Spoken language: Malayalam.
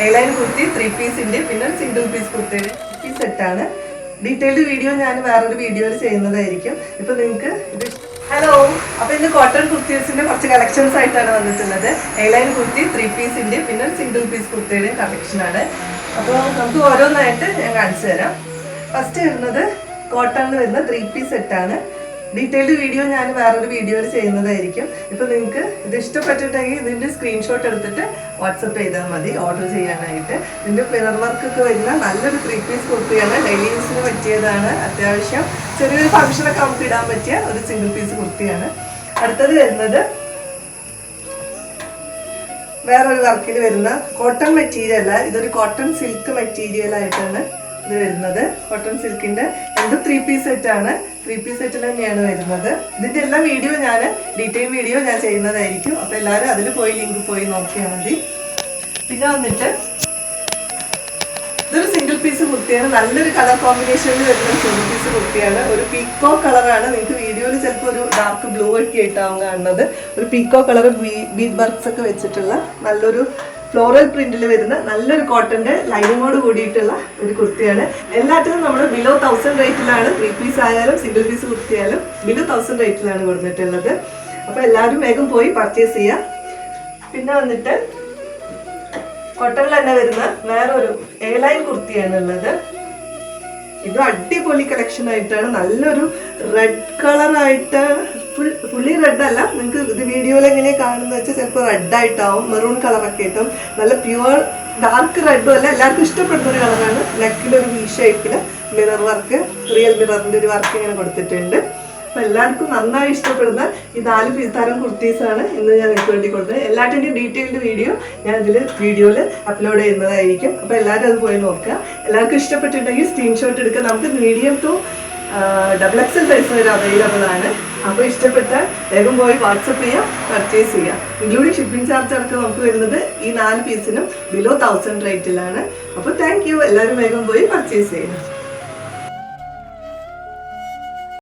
A-line kurti 3 piece inde pinne single piece kurti piece set aanu. Detailed video ഞാൻ വേറൊരു വീഡിയോയിൽ ചെയ്യുന്നതായിരിക്കും. ഇപ്പോൾ നിങ്ങൾക്ക് ഇത് ഹലോ അപ്പോൾ ഇന്ന് കോട്ടൺ കുർത്തീസിന്റെ കുറച്ച് കളക്ഷൻസ് ആയിട്ടാണ് വന്നിട്ടുള്ളത്. A-line kurti 3 piece inde pinne single piece kurtiയുടെ കളക്ഷൻ ആണ്. അപ്പോൾ നമുക്ക് ഓരോന്നായിട്ട് ഞാൻ കാണിച്ചു തരാം. ഫസ്റ്റ് വരുന്നത് കോട്ടണിൽ വരുന്ന 3 piece സെറ്റ് ആണ്. ഡീറ്റെയിൽഡ് വീഡിയോ ഞാൻ വേറൊരു വീഡിയോയിൽ ചെയ്യുന്നതായിരിക്കും. ഇപ്പോൾ നിങ്ങൾക്ക് ഇത് ഇഷ്ടപ്പെട്ടിട്ടുണ്ടെങ്കിൽ ഇതിൻ്റെ സ്ക്രീൻഷോട്ട് എടുത്തിട്ട് വാട്സപ്പ് ചെയ്താൽ മതി ഓർഡർ ചെയ്യാനായിട്ട്. ഇതിൻ്റെ മിറർ വർക്കൊക്കെ വരുന്ന നല്ലൊരു 3 piece കുർത്തിയാണ്. ഡെയിലി യൂസിന് പറ്റിയതാണ്. അത്യാവശ്യം ചെറിയൊരു ഫംഗ്ഷനൊക്കെ നമുക്ക് ഇടാൻ പറ്റിയ ഒരു സിംഗിൾ പീസ് കുർത്തിയാണ്. അടുത്തത് വരുന്നത് വേറൊരു വർക്കിൽ വരുന്ന കോട്ടൺ മെറ്റീരിയൽ അല്ല, ഇതൊരു കോട്ടൺ സിൽക്ക് മെറ്റീരിയൽ ആയിട്ടാണ് ഇത് വരുന്നത്. കോട്ടൺ സിൽക്കിന്റെ രണ്ടും 3 piece സെറ്റ് ആണ്. 3 piece സെറ്റിൽ തന്നെയാണ് വരുന്നത്. ഇതിന്റെ എല്ലാ വീഡിയോ ഞാൻ ഡീറ്റെയിൽ വീഡിയോ ഞാൻ ചെയ്യുന്നതായിരിക്കും. അപ്പൊ എല്ലാവരും അതിൽ പോയി ലിങ്ക് പോയി നോക്കിയാൽ മതി. പിന്നെ വന്നിട്ട് ഇതൊരു സിംഗിൾ പീസ് കുർത്തിയാണ്. നല്ലൊരു കളർ കോമ്പിനേഷനിൽ വരുന്ന സിംഗിൾ പീസ് കുർത്തിയാണ്. ഒരു പീക്കോ കളറാണ്. നിങ്ങൾക്ക് വീഡിയോയിൽ ചിലപ്പോൾ ഒരു ഡാർക്ക് ബ്ലൂ ഒക്കെ ആയിട്ടാവും കാണുന്നത്. ഒരു പീക്കോ കളർ ബീഡ് വർക്ക്സ് ഒക്കെ വെച്ചിട്ടുള്ള നല്ലൊരു ഫ്ലോറൽ പ്രിന്റിൽ വരുന്ന നല്ലൊരു കോട്ടന്റെ ലൈനിങ്ങോട് കൂടിയിട്ടുള്ള ഒരു കുർത്തിയാണ്. എല്ലാത്തിനും നമ്മൾ ബിലോ 1000 റേറ്റിലാണ്. 3 piece ആയാലും സിംഗിൾ പീസ് കുർത്തിയായാലും ബിലോ 1000 റേറ്റിലാണ് കൊടുത്തിട്ടുള്ളത്. അപ്പൊ എല്ലാവരും വേഗം പോയി പർച്ചേസ് ചെയ്യാം. പിന്നെ വന്നിട്ട് കോട്ടണിൽ തന്നെ വരുന്ന വേറൊരു A-line കുർത്തിയാണ് ഉള്ളത്. ഇത് അടിപൊളി കളക്ഷൻ ആയിട്ടാണ്. നല്ലൊരു റെഡ് കളറായിട്ട് ഫുള്ളി റെഡ് അല്ല, നിങ്ങൾക്ക് ഇത് വീഡിയോയിൽ എങ്ങനെയാണ് കാണുന്നത് വെച്ചാൽ ചിലപ്പോൾ റെഡ് ആയിട്ടാവും, മെറൂൺ കളറൊക്കെ ആയിട്ടും. നല്ല പ്യുവർ ഡാർക്ക് റെഡും അല്ല, എല്ലാവർക്കും ഇഷ്ടപ്പെടുന്ന ഒരു കളറാണ്. നെക്കിലൊരു വി ഷേപ്പില് മിറർ വർക്ക്, റിയൽ മിററിന്റെ ഒരു വർക്ക് ഇങ്ങനെ കൊടുത്തിട്ടുണ്ട്. അപ്പൊ എല്ലാവർക്കും നന്നായി ഇഷ്ടപ്പെടുന്ന ഈ 4 തരം കുർത്തീസാണ് ഇന്ന് ഞാൻ നിങ്ങൾക്ക് വേണ്ടി കൊടുത്തത്. എല്ലാത്തിൻ്റെയും ഡീറ്റെയിൽഡ് വീഡിയോ ഞാൻ ഇതിൽ വീഡിയോയിൽ അപ്ലോഡ് ചെയ്യുന്നതായിരിക്കും. അപ്പൊ എല്ലാവരും അത് പോയി നോക്കുക. എല്ലാവർക്കും ഇഷ്ടപ്പെട്ടിട്ടുണ്ടെങ്കിൽ സ്ക്രീൻഷോട്ട് എടുക്കുക. നമുക്ക് മീഡിയം ടു XXL സൈസ് വരെ അവൈലബിൾ ആണ്. അപ്പോൾ ഇഷ്ടപ്പെട്ടാൽ വേഗം പോയി വാട്സപ്പ് ചെയ്യുക, പർച്ചേസ് ചെയ്യുക. ഇൻക്ലൂഡിങ് ഷിപ്പിംഗ് ചാർജ് അടക്കം നമുക്ക് വരുന്നത് ഈ 4 പീസിനും ബിലോ 1000 റേറ്റിലാണ്. അപ്പോൾ താങ്ക് യു. എല്ലാവരും വേഗം പോയി പർച്ചേസ് ചെയ്യുക.